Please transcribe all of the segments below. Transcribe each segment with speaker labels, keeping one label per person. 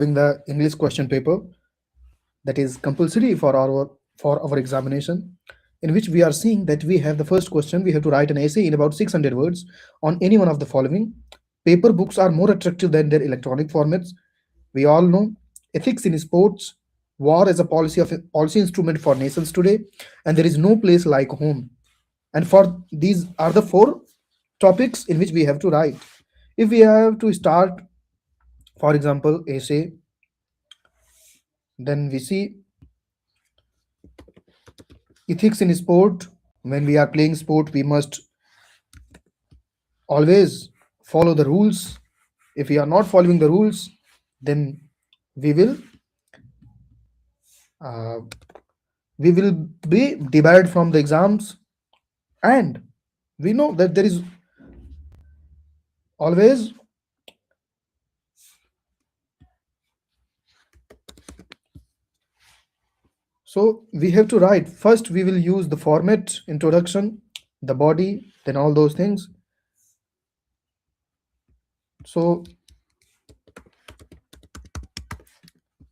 Speaker 1: the English question paper that is compulsory for our examination, in which we are seeing that we have the first question. We have to write an essay in about 600 words on any one of the following. Paper books are more attractive than their electronic formats. We all know ethics in sports, war as a policy instrument for nations today, and there is no place like home. And for these are the four topics in which we have to write. If we have to start, for example, essay, then we see ethics in sport. When we are playing sport, we must always follow the rules. If we are not following the rules, then we will uh, we will be debarred from the exams. And we know that there is always, so we have to write first. We will use the format, introduction, the body, then all those things. So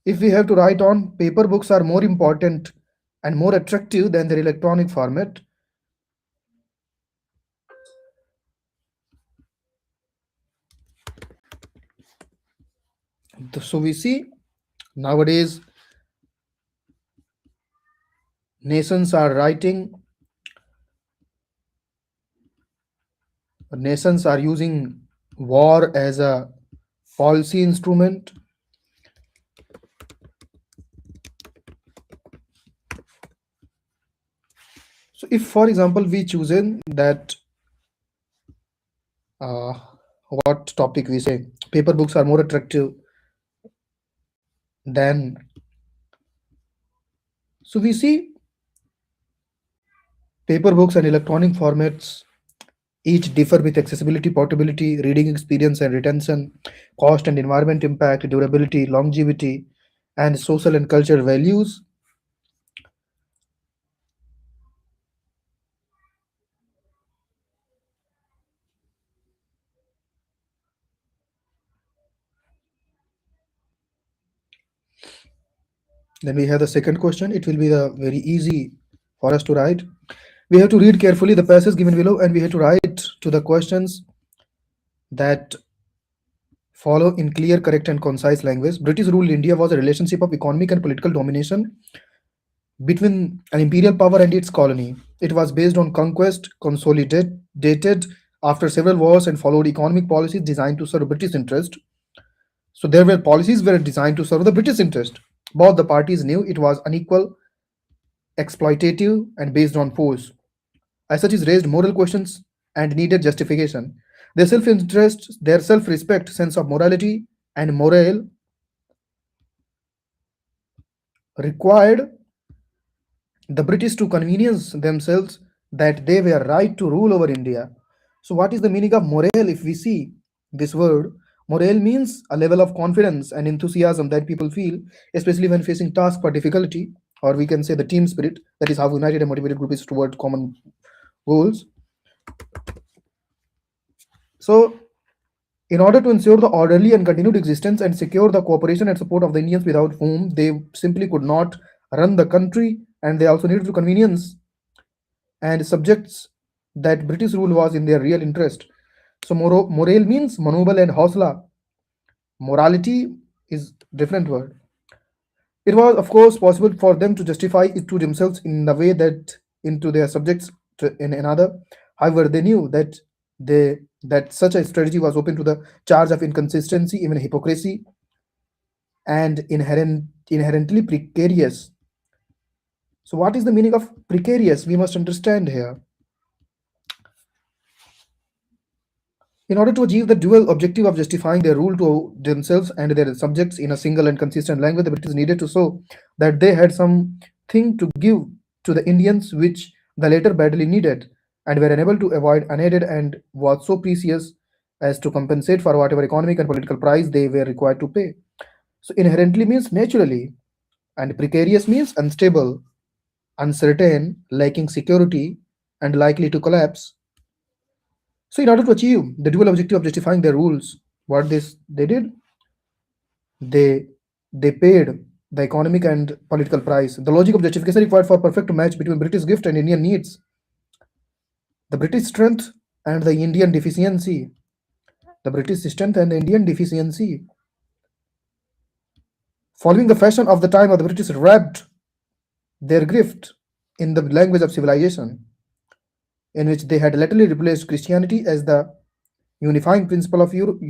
Speaker 1: if we have to write on paper books are more important and more attractive than their electronic format, so we see nowadays nations are nations are using war as a policy instrument. So if for example we chosen that uh, what topic we say paper books are more attractive than, so we see paper books and electronic formats each differ with accessibility, portability, reading experience and retention, cost and environment impact, durability, longevity, and social and cultural values. Then we have the second question. It will be the very easy for us to write. We have to read carefully the passage given below, and we have to write to the questions that follow in clear, correct, and concise language. British ruled India was a relationship of economic and political domination between an imperial power and its colony. It was based on conquest, consolidated after several wars, and followed economic policies designed to serve British interest. So there were policies were designed to serve the British interest. Both the parties knew it was unequal, exploitative, and based on force. As such, it raised moral questions and needed justification. Their self-interest, their self-respect, sense of morality, and morale required the British to convenience themselves that they were right to rule over India. So, what is the meaning of morale? If we see this word, morale means a level of confidence and enthusiasm that people feel, especially when facing tasks or difficulty, or we can say the team spirit. That is how united and motivated group is toward common goals. So, in order to ensure the orderly and continued existence and secure the cooperation and support of the Indians without whom they simply could not run the country, and they also needed to convenience and subjects that British rule was in their real interest. So morale means manobal and hausla. Morality is different word. It was of course possible for them to justify it to themselves in the way that into their subjects in another. However, they knew that such a strategy was open to the charge of inconsistency, even hypocrisy, and inherently precarious. So, what is the meaning of precarious? We must understand here. In order to achieve the dual objective of justifying their rule to themselves and their subjects in a single and consistent language, the British needed to show that they had something to give to the Indians which the latter badly needed, and were unable to avoid unaided and was so precious as to compensate for whatever economic and political price they were required to pay. So inherently means naturally, and precarious means unstable, uncertain, lacking security, and likely to collapse. So, in order to achieve the dual objective of justifying their rules, what they did, they They paid the economic and political price. The logic of justification required for perfect match between British gift and Indian needs, the British strength and the Indian deficiency, the British strength and the Indian deficiency. Following the fashion of the time of the British wrapped their gift in the language of civilization, in which they had latterly replaced Christianity as the unifying principle of Europe,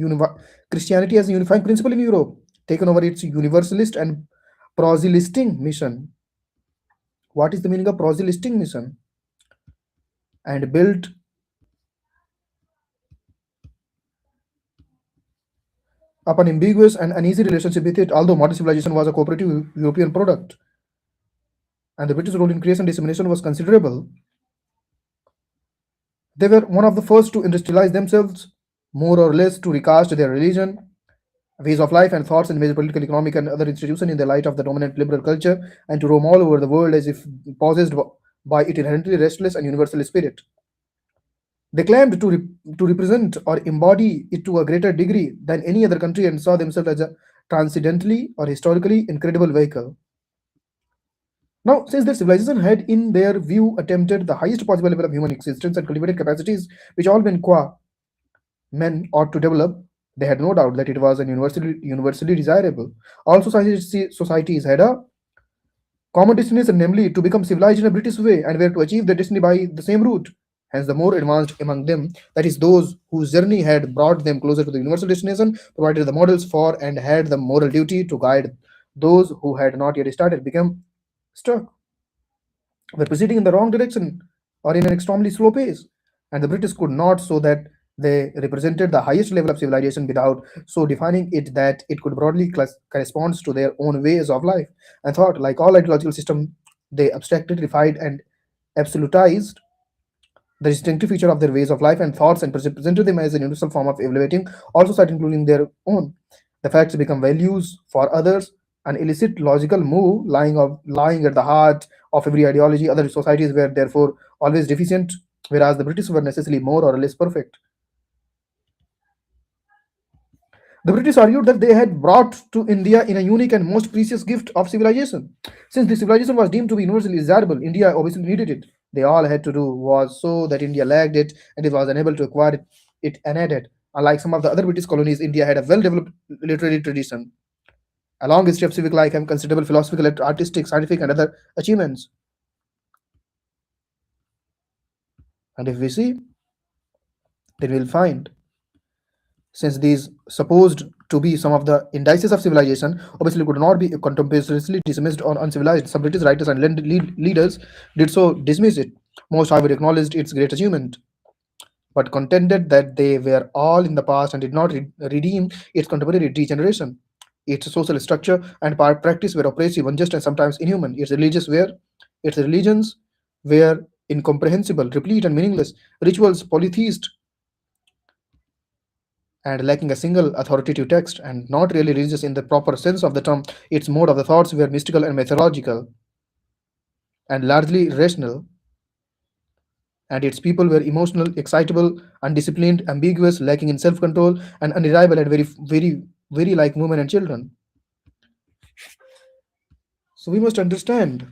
Speaker 1: Christianity as a unifying principle in Europe, taken over its universalist and proselyting mission. What is the meaning of proselyting mission? And built up an ambiguous and uneasy relationship with it, although modern civilization was a cooperative European product, and the British role in creation and dissemination was considerable. They were one of the first to industrialize themselves, more or less to recast their religion, ways of life, and thoughts in major political, economic, and other institutions in the light of the dominant liberal culture, and to roam all over the world as if possessed by its inherently restless and universal spirit. They claimed to represent or embody it to a greater degree than any other country and saw themselves as a transcendently or historically incredible vehicle. Now, since their civilization had, in their view, attempted the highest possible level of human existence and cultivated capacities which all men ought to develop, they had no doubt that it was an universally desirable. All societies had a common destination, namely to become civilized in a British way, and were to achieve their destiny by the same route. Hence, the more advanced among them, that is, those whose journey had brought them closer to the universal destination, provided the models for and had the moral duty to guide those who had not yet started, became stuck, were proceeding in the wrong direction or in an extremely slow pace. And the British could not show that they represented the highest level of civilization without so defining it that it could broadly correspond to their own ways of life and thought. Like all ideological systems, they abstracted, refined, and absolutized the distinctive feature of their ways of life and thoughts and presented them as a universal form of evaluating all society, including their own. The facts become values for others, an illicit logical move lying at the heart of every ideology. Other societies were therefore always deficient, whereas the British were necessarily more or less perfect. The British argued that they had brought to India in a unique and most precious gift of civilization. Since the civilization was deemed to be universally desirable, India obviously needed it. They all had to do was so that India lacked it and it was unable to acquire it unaided. Unlike some of the other British colonies, India had a well developed literary tradition, a long history of civic life, and considerable philosophical, artistic, scientific, and other achievements. And if we see, then we'll find, since these supposed to be some of the indices of civilization, obviously could not be contemporaneously dismissed or uncivilized. Some British writers and leaders did so dismiss it. Most, however, acknowledged its great achievement, but contended that they were all in the past and did not redeem its contemporary degeneration. Its social structure and practice were oppressive, unjust, and sometimes inhuman. Its religions were incomprehensible, replete, and meaningless. Rituals polytheist and lacking a single authoritative text, and not really religious in the proper sense of the term. Its mode of the thoughts were mystical and mythological, and largely rational, and its people were emotional, excitable, undisciplined, ambiguous, lacking in self-control, and unreliable, and very like women and children. So we must understand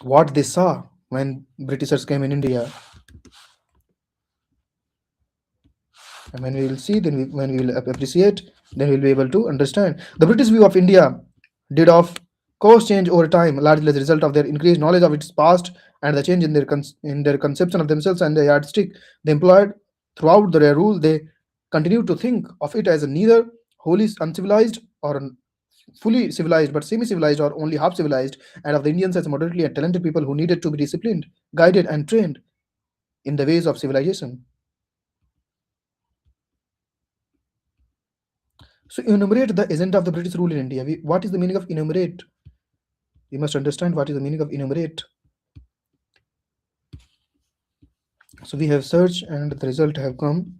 Speaker 1: what they saw when Britishers came in India. And when we will see, when we will appreciate, then we'll be able to understand. The British view of India did of course change over time, largely as a result of their increased knowledge of its past and the change in their conception of themselves and the yardstick they employed throughout their rule. They continued to think of it as neither wholly uncivilized or fully civilized, but semi-civilized or only half civilized, and of the Indians as moderately and talented people who needed to be disciplined, guided, and trained in the ways of civilization. So enumerate the agenda of the British rule in India. What is the meaning of enumerate? We must understand what is the meaning of enumerate. So we have searched and the result have come.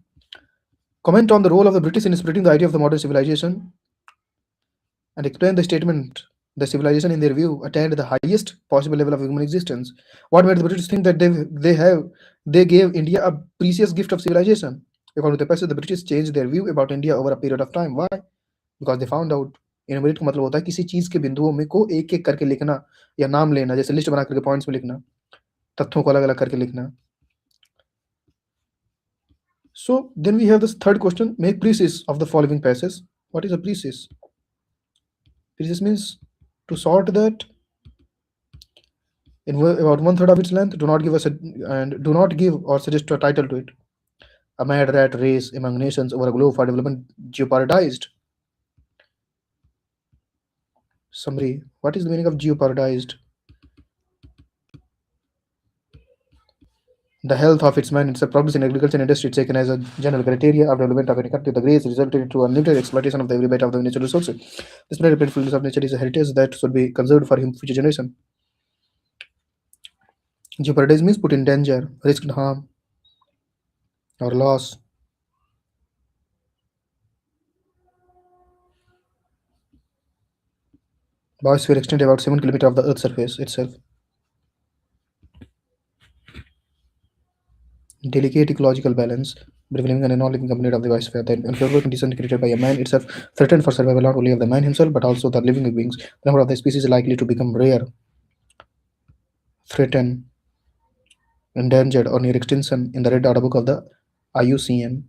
Speaker 1: Comment on the role of the British in spreading the idea of the modern civilization and explain the statement. The civilization, in their view, attained the highest possible level of human existence. What made the British think that they gave India a precious gift of civilization? According to the passage, the British changed their view about India over a period of time. Why? Because they found out इनुमरेट का मतलब होता है किसी चीज़ के बिंदुओं में को एक-एक करके लिखना या नाम लेना, जैसे लिस्ट बना करके पॉइंट्स में लिखना, तथ्यों को अलग-अलग करके लिखना। So then we have this third question, make precis of the following passages. What is a precis? Precis means to sort that in about one third of its length, do not give us and do not give or suggest a title to it. A mad rat race among nations over a globe for development jeopardized. Summary. What is the meaning of jeopardized? The health of its man itself, progress in agriculture and industry taken as a general criteria of development of any country. The grace resulted into unlimited exploitation of the every bit of the natural resources. This very painfulness of nature is a heritage that should be conserved for him future generation. Jeopardize means put in danger, risked harm, or loss. Biosphere extend about 7 kilometers of the Earth's surface itself. Delicate ecological balance between living and non-living component of the biosphere. The unfavorable condition created by a man itself threatened for survival not only of the man himself but also the living beings. The number of the species is likely to become rare, threatened, endangered, or near extinction in the Red Order Book of the IUCN.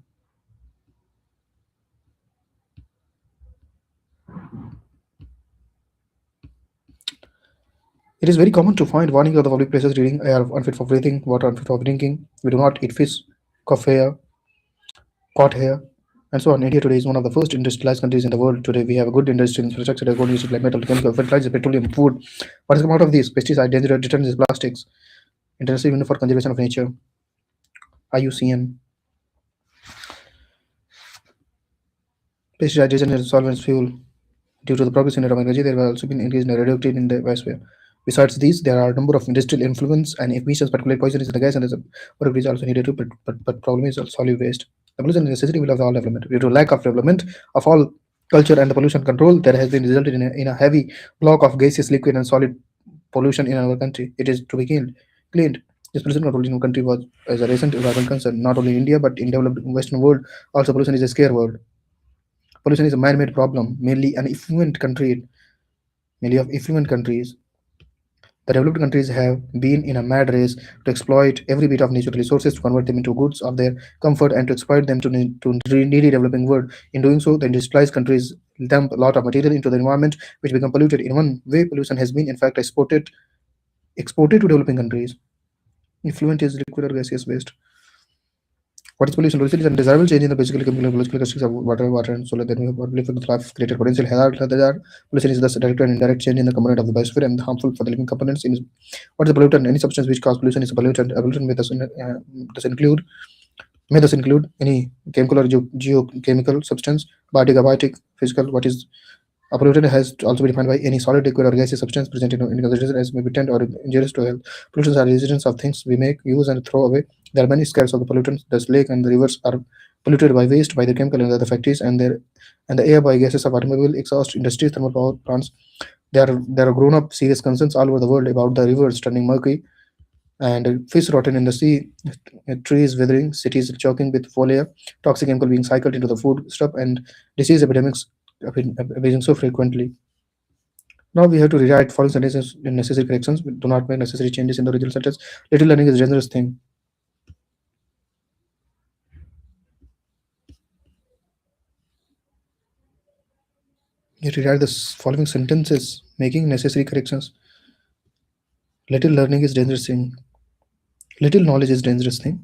Speaker 1: It is very common to find warnings of the public places reading air unfit for breathing, water unfit for drinking. We do not eat fish, cough hair, caught hair, and so on. India today is one of the first industrialized countries in the world. Today we have a good industrial infrastructure, a good industry like metal, chemical, fertilizer, petroleum, food. What has come out of these? Pesticides, dangerous detergents, plastics, International Union for Conservation of Nature, IUCN. Pesticide, detergents, solvents, fuel. Due to the progress in atomic energy, there have also been increase in radioactivity in the biosphere. Besides these, there are a number of industrial influence and emissions, particularly poisonous in the gas, and there's a water is also needed too. But problem is solid waste. The pollution is necessity will of all development. Due to lack of development of all culture and the pollution control, there has been resulted in a heavy block of gaseous, liquid, and solid pollution in our country. It is to be cleaned. This pollution control in our country was as a recent environmental concern, not only in India but in developed Western world. Also, pollution is a scare word. Pollution is a man-made problem, mainly of affluent countries. The developed countries have been in a mad race to exploit every bit of natural resources to convert them into goods of their comfort and to exploit them to needy developing world. In doing so, the industrialized countries dump a lot of material into the environment, which become polluted. In one way, pollution has been, in fact, exported to developing countries. Effluent is liquid or gaseous waste. What is pollution? Pollution is an undesirable change in the physical, chemical, and biological characteristics of water, and solar that may probably affect the life created potential hazard. Pollution is thus a direct and indirect change in the component of the biosphere and harmful for the living components. What is a pollutant? Any substance which causes pollution is a pollutant. A pollutant thus include may thus include any chemical or geochemical substance, biotic, abiotic, physical. What is a pollutant has to also be defined by any solid, liquid, or gaseous substance present in concentration as may be tend or injurious to health. Pollutants are residents of things we make, use, and throw away. There are many scales of the pollutants. The lake and the rivers are polluted by waste, by the chemical and other factories, and the air by gases of automobile exhaust, industries, thermal power plants. There are grown up serious concerns all over the world about the rivers turning murky and fish rotten in the sea, trees withering, cities choking with foliar, toxic chemical being cycled into the food stuff, and disease epidemics appearing so frequently. Now we have to rewrite following sentences in necessary corrections. We do not make necessary changes in the original sentence. Little learning is a dangerous thing. You rewrite the following sentences, making necessary corrections. Little learning is dangerous thing. Little knowledge is dangerous thing.